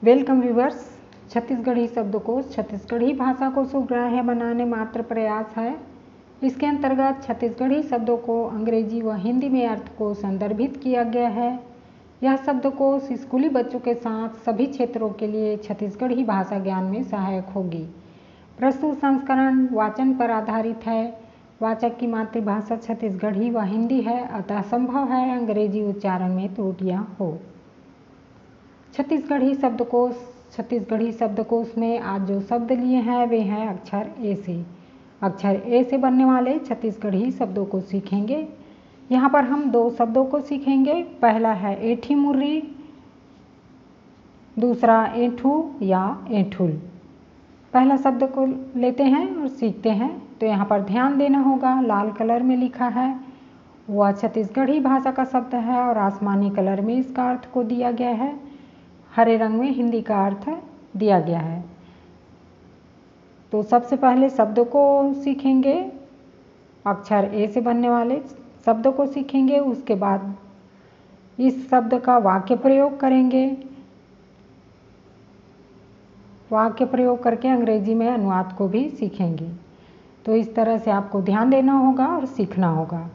Welcome viewers. Chhattisgarhi शब्दकोश छत्तीसगढ़ी भाषा को सुग्राह्य बनाने मात्र प्रयास है। इसके अंतर्गत छत्तीसगढ़ी शब्दों को अंग्रेजी व हिंदी में अर्थ को संदर्भित किया गया है। यह शब्दकोश स्कूली बच्चों के साथ सभी क्षेत्रों के लिए छत्तीसगढ़ी भाषा ज्ञान में सहायक होगी। प्रस्तुत संस्करण वाचन पर आधारित है। वाचक की मातृभाषा छत्तीसगढ़ी व हिंदी है, अतः संभव है अंग्रेजी उच्चारण में त्रुटियां हो। छत्तीसगढ़ी शब्दकोश में आज जो शब्द लिए हैं वे हैं अक्षर ए से। अक्षर ए से बनने वाले छत्तीसगढ़ी शब्दों को सीखेंगे। यहाँ पर हम दो शब्दों को सीखेंगे। पहला है एठी मुर्री, दूसरा एठू या एठुल। पहला शब्द को लेते हैं और सीखते हैं। तो यहाँ पर ध्यान देना होगा, लाल कलर में लिखा है वह छत्तीसगढ़ी भाषा का शब्द है और आसमानी कलर में इसका अर्थ को दिया गया है। हरे रंग में हिंदी का अर्थ दिया गया है। तो सबसे पहले शब्द को सीखेंगे, अक्षर ए से बनने वाले शब्दों को सीखेंगे। उसके बाद इस शब्द का वाक्य प्रयोग करेंगे। वाक्य प्रयोग करके अंग्रेजी में अनुवाद को भी सीखेंगे। तो इस तरह से आपको ध्यान देना होगा और सीखना होगा।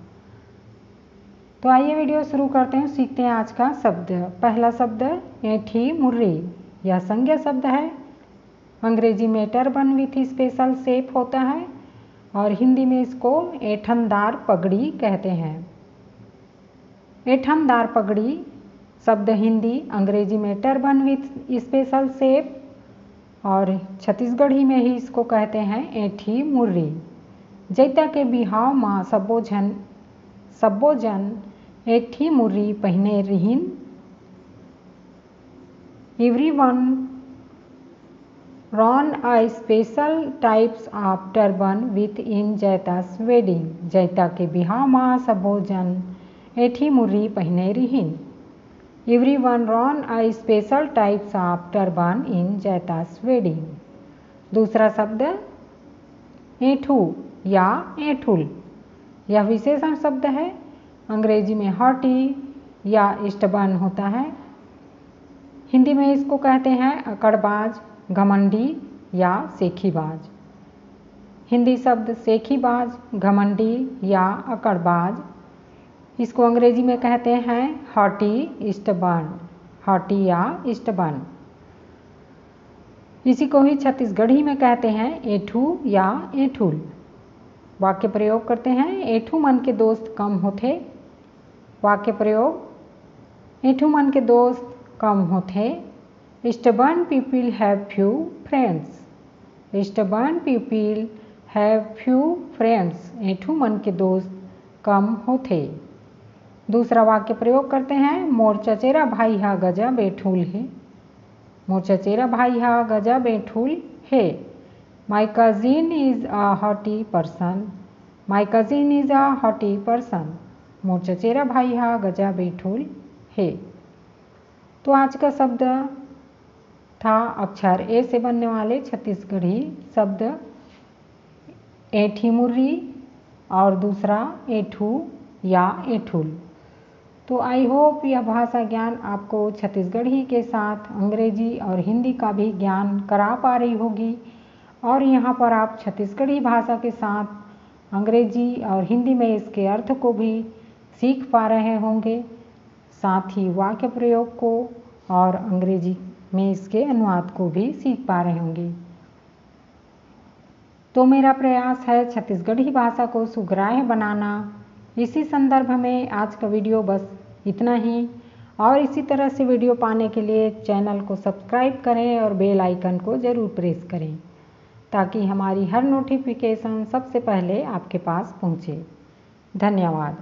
तो आइए वीडियो शुरू करते हैं, सीखते हैं आज का शब्द। पहला शब्द एठी मुर्री, यह संज्ञा शब्द है। अंग्रेजी में टर्बन विथ स्पेशल शेप होता है और हिंदी में इसको ऐठनदार पगड़ी कहते हैं। ऐठनदार पगड़ी शब्द हिंदी, अंग्रेजी में टर्बन विथ स्पेशल शेप और छत्तीसगढ़ी में ही इसको कहते हैं एठी मुर्री। जैता के बिहाव माँ सब्बो जन एठी मुर्री पहिने रिहिन। Everyone worn a special types of turban with in Jaita's wedding. Jaita के बिहाव माँ सब्बो जन एठी मुर्री पहिने रिहिन। Everyone run a special types of turban in जैता's wedding। दूसरा शब्द एठू या एठुल, यह विशेषण शब्द है। अंग्रेजी में हॉटी या स्टबर्न होता है। हिंदी में इसको कहते हैं अकड़बाज, घमंडी या सेखीबाज। हिंदी शब्द सेखीबाज, घमंडी या अकड़बाज, इसको अंग्रेजी में कहते हैं हॉटी स्टबर्न, हॉटी या स्टबर्न। इसी को ही छत्तीसगढ़ी में कहते हैं एठू या एठुल। वाक्य प्रयोग करते हैं, एठू मन के दोस्त कम होथे। वाक्य प्रयोग, एठू मन के दोस्त कम होथे। Stubborn people have few friends. Stubborn people have few friends, एठू मन के दोस्त कम होथे। दूसरा वाक्य प्रयोग करते हैं, मोर चचेरा भाई हा गजा बेठूल है। मोर चचेरा भाई हा गजा बेठूल है। My cousin is a hottie person. My cousin is a hottie person, मोर चचेरा भाई हा गजा बेठूल है। तो आज का शब्द था अक्षर ए से बनने वाले छत्तीसगढ़ी शब्द एठी मुर्री और दूसरा एठू या एठुल। तो आई होप यह भाषा ज्ञान आपको छत्तीसगढ़ी के साथ अंग्रेजी और हिंदी का भी ज्ञान करा पा रही होगी और यहाँ पर आप छत्तीसगढ़ी भाषा के साथ अंग्रेजी और हिंदी में इसके अर्थ को भी सीख पा रहे होंगे, साथ ही वाक्य प्रयोग को और अंग्रेजी में इसके अनुवाद को भी सीख पा रहे होंगे। तो मेरा प्रयास है छत्तीसगढ़ी भाषा को सुग्राह्य बनाना। इसी संदर्भ में आज का वीडियो बस इतना ही, और इसी तरह से वीडियो पाने के लिए चैनल को सब्सक्राइब करें और बेल आइकन को ज़रूर प्रेस करें ताकि हमारी हर नोटिफिकेशन सबसे पहले आपके पास पहुंचे। धन्यवाद।